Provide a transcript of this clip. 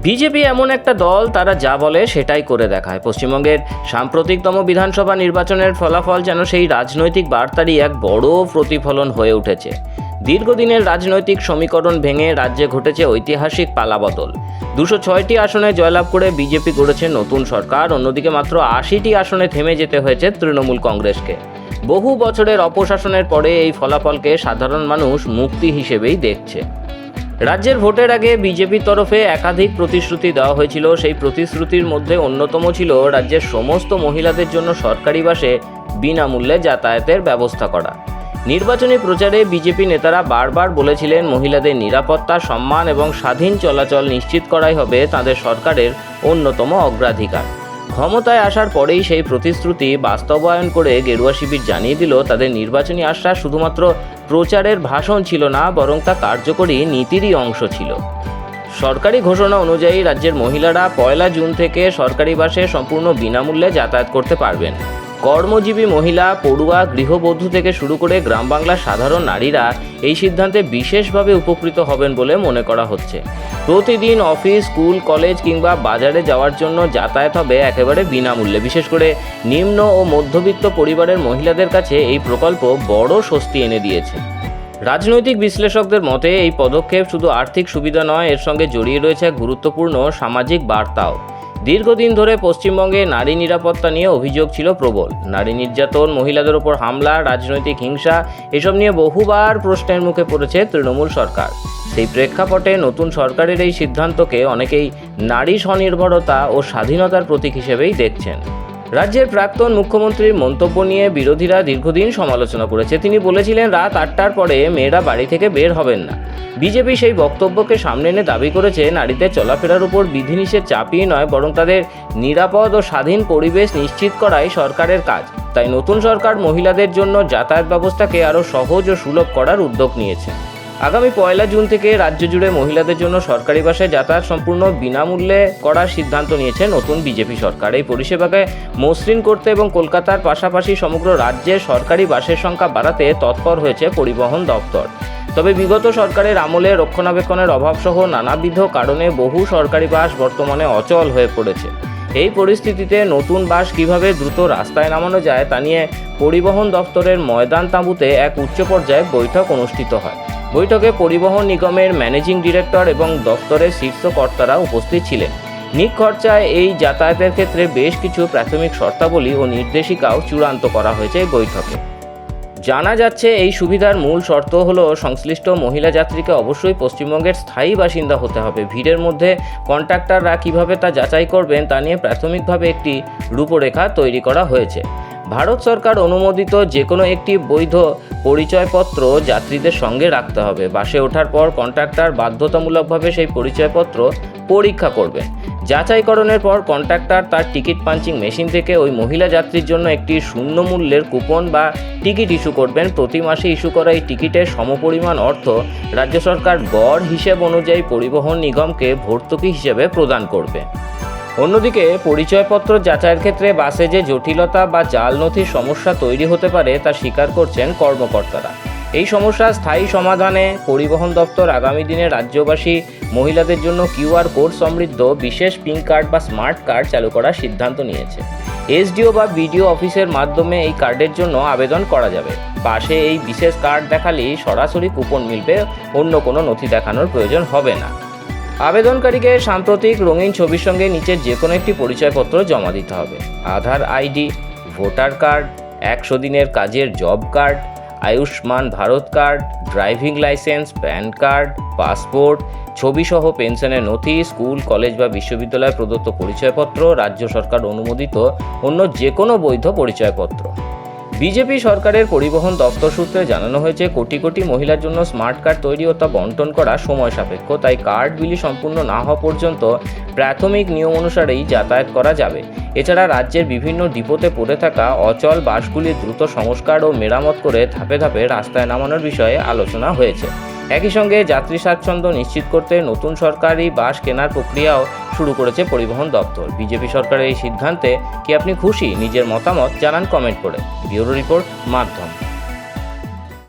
BJP এমন একটা দল, তারা যা বলে সেটাই করে দেখায়। পশ্চিমবঙ্গের সাম্প্রতিকতম বিধানসভা নির্বাচনের ফলাফল যেন সেই রাজনৈতিক বার্তারই এক বড় প্রতিফলন হয়ে উঠেছে। দীর্ঘদিনের রাজনৈতিক সমীকরণ ভেঙে রাজ্যে ঘটেছে ঐতিহাসিক পালাবদল। 206টি আসনে জয়লাভ করে বিজেপি গড়েছে নতুন সরকার। অন্যদিকে মাত্র 80টি আসনে থেমে যেতে হয়েছে তৃণমূল কংগ্রেসকে। বহু বছরের অপশাসনের পরে এই ফলাফলকে সাধারণ মানুষ মুক্তি হিসেবেই দেখছে। রাজ্যের ভোটের আগে বিজেপির তরফে একাধিক প্রতিশ্রুতি দেওয়া হয়েছিল। সেই প্রতিশ্রুতির মধ্যে অন্যতম ছিল রাজ্যের সমস্ত মহিলাদের জন্য সরকারি বাসে বিনামূল্যে যাতায়াতের ব্যবস্থা করা। নির্বাচনী প্রচারে বিজেপি নেতারা বারবার বলেছিলেন, মহিলাদের নিরাপত্তা, সম্মান এবং স্বাধীন চলাচল নিশ্চিত করাই হবে তাদের সরকারের অন্যতম অগ্রাধিকার। ক্ষমতায় আসার পরেই সেই প্রতিশ্রুতি বাস্তবায়ন করে গেরুয়া শিবির জানিয়ে দিল, তাদের নির্বাচনী আশ্বাস শুধুমাত্র প্রচারের ভাষণ ছিল না, বরং তা কার্যকরী নীতিরই অংশ ছিল। সরকারি ঘোষণা অনুযায়ী রাজ্যের মহিলারা 1 জুন থেকে সরকারি বাসে সম্পূর্ণ বিনামূল্যে যাতায়াত করতে পারবেন। কর্মজীবী মহিলা, পড়ুয়া, গৃহবধূ থেকে শুরু করে গ্রাম বাংলার সাধারণ নারীরা এই সিদ্ধান্তে বিশেষভাবে উপকৃত হবেন বলে মনে করা হচ্ছে। প্রতিদিন অফিস, স্কুল, কলেজ কিংবা বাজারে যাওয়ার জন্য যাতায়াত হবে একেবারে বিনামূল্যে। বিশেষ করে নিম্ন ও মধ্যবিত্ত পরিবারের মহিলাদের কাছে এই প্রকল্প বড় স্বস্তি এনে দিয়েছে। রাজনৈতিক বিশ্লেষকদের মতে এই পদক্ষেপ শুধু আর্থিক সুবিধা নয়, এর সঙ্গে জড়িয়ে রয়েছে এক গুরুত্বপূর্ণ সামাজিক বার্তাও। দীর্ঘদিন ধরে পশ্চিমবঙ্গে নারী নিরাপত্তা নিয়ে অভিযোগ ছিল প্রবল। নারী নির্যাতন, মহিলাদের ওপর হামলা, রাজনৈতিক হিংসা, এসব নিয়ে বহুবার প্রশ্নের মুখে পড়েছে তৃণমূল সরকার। সেই প্রেক্ষাপটে নতুন সরকারের এই সিদ্ধান্তকে অনেকেই নারী স্বনির্ভরতা ও স্বাধীনতার প্রতীক হিসেবেই দেখছেন। রাজ্যের প্রাক্তন মুখ্যমন্ত্রীর মন্তব্য নিয়ে বিরোধীরা দীর্ঘদিন সমালোচনা করেছে। তিনি বলেছিলেন, রাত 8টার পরে মেয়েরা বাড়ি থেকে বের হবেন না। বিজেপি সেই বক্তব্যকে সামনে এনে দাবি করেছে, নারীদের চলাফেরার উপর বিধিনিষেধ চাপিয়ে নয়, বরং তাদের নিরাপদ ও স্বাধীন পরিবেশ নিশ্চিত করাই সরকারের কাজ। তাই নতুন সরকার মহিলাদের জন্য যাতায়াত ব্যবস্থাকে আরও সহজ ও সুলভ করার উদ্যোগ নিয়েছে। আগামী 1 জুন থেকে রাজ্য জুড়ে মহিলাদের জন্য সরকারি বাসে যাতায়াত সম্পূর্ণ বিনামূল্যে করার সিদ্ধান্ত নিয়েছে নতুন বিজেপি সরকার। এই পরিষেবাকে মসৃণ করতে এবং কলকাতার পাশাপাশি সমগ্র রাজ্যে সরকারি বাসের সংখ্যা বাড়াতে তৎপর হয়েছে পরিবহন দপ্তর। তবে বিগত সরকারের আমলে রক্ষণাবেক্ষণের অভাবসহ নানাবিধ কারণে বহু সরকারি বাস বর্তমানে অচল হয়ে পড়েছে। এই পরিস্থিতিতে নতুন বাস কিভাবে দ্রুত রাস্তায় নামানো যায় তা নিয়ে পরিবহন দপ্তরের ময়দান তাঁবুতে এক উচ্চ পর্যায়ে বৈঠক অনুষ্ঠিত হয়। বৈঠকে পরিবহন নিগমের ম্যানেজিং ডিরেক্টর এবং দপ্তরের শীর্ষ কর্তারা উপস্থিত ছিলেন। নিখরচায় এই যাতায়াতের ক্ষেত্রে বেশ কিছু প্রাথমিক শর্তাবলী ও নির্দেশিকাও চূড়ান্ত করা হয়েছে এই বৈঠকে। জানা যাচ্ছে, এই সুবিধার মূল শর্ত হলো সংশ্লিষ্ট মহিলা যাত্রীকে অবশ্যই পশ্চিমবঙ্গের স্থায়ী বাসিন্দা হতে হবে। ভিড়ের মধ্যে কন্ট্রাক্টররা কীভাবে তা যাচাই করবেন তা নিয়ে প্রাথমিকভাবে একটি রূপরেখা তৈরি করা হয়েছে। ভারত সরকার অনুমোদিত যে কোনো একটি বৈধ পরিচয়পত্র যাত্রীদের সঙ্গে রাখতে হবে। বাসে ওঠার পর কন্ট্রাক্টর বাধ্যতামূলকভাবে সেই পরিচয়পত্র পরীক্ষা করবেন। যাচাইকরণের পর কন্ট্রাক্টর তার টিকিট পাঞ্চিং মেশিন থেকে ওই মহিলা যাত্রীর জন্য একটি শূন্য মূল্যের কুপন বা টিকিট ইস্যু করবেন। প্রতি মাসে ইস্যু করা এই টিকিটের সমপরিমাণ অর্থ রাজ্য সরকার গড় হিসেব অনুযায়ী পরিবহন নিগমকে ভর্তুকি হিসেবে প্রদান করবে। অন্যদিকে পরিচয়পত্র যাচাইয়ের ক্ষেত্রে বাসে যে জটিলতা বা জাল নথির সমস্যা তৈরি হতে পারে তা স্বীকার করছেন কর্মকর্তারা। এই সমস্যার স্থায়ী সমাধানে পরিবহন দপ্তর আগামী দিনে রাজ্যবাসী মহিলাদের জন্য কিউআর কোড সমৃদ্ধ বিশেষ পিঙ্ক কার্ড বা স্মার্ট কার্ড চালু করার সিদ্ধান্ত নিয়েছে। এসডিও বা বিডিও অফিসের মাধ্যমে এই কার্ডের জন্য আবেদন করা যাবে। বাসে এই বিশেষ কার্ড দেখালেই সরাসরি কুপন মিলবে, অন্য কোনো নথি দেখানোর প্রয়োজন হবে না। আবেদনকারীকে সাম্প্রতিক রঙিন ছবির সঙ্গে নিচের যে কোনো একটি পরিচয়পত্র জমা দিতে হবে। আধার আইডি, ভোটার কার্ড, 100 দিনের কাজের job card, Ayushman Bharat card, driving licence, PAN card, passport, ছবিসহ পেনশনের নথি, স্কুল, কলেজ বা বিশ্ববিদ্যালয় প্রদত্ত পরিচয়পত্র, রাজ্য সরকার অনুমোদিত অন্য যে কোনো বৈধ পরিচয়পত্র। বিজেপি সরকারের পরিবহন দপ্তর সূত্রে জানানো হয়েছে, কোটি কোটি মহিলার জন্য স্মার্ট কার্ড তৈরি ও তা বন্টন করা সময় সাপেক্ষ। তাই কার্ড বিলি সম্পূর্ণ না হওয়া পর্যন্ত প্রাথমিক নিয়ম অনুসারেই যাতায়াত করা যাবে। এছাড়া রাজ্যের বিভিন্ন ডিপোতে পড়ে থাকা অচল বাসগুলির দ্রুত সংস্কার ও মেরামত করে ধাপে ধাপে রাস্তায় নামানোর বিষয়ে আলোচনা হয়েছে। একই সঙ্গে যাত্রী স্বাচ্ছন্দ্য নিশ্চিত করতে নতুন সরকারি বাস কেনার প্রক্রিয়াও শুরু করেছে পরিবহন দপ্তর। বিজেপি সরকারের এই সিদ্ধান্তে কি আপনি খুশি? নিজের মতামত জানান কমেন্ট করে। ব্যুরো রিপোর্ট, মাধ্যম।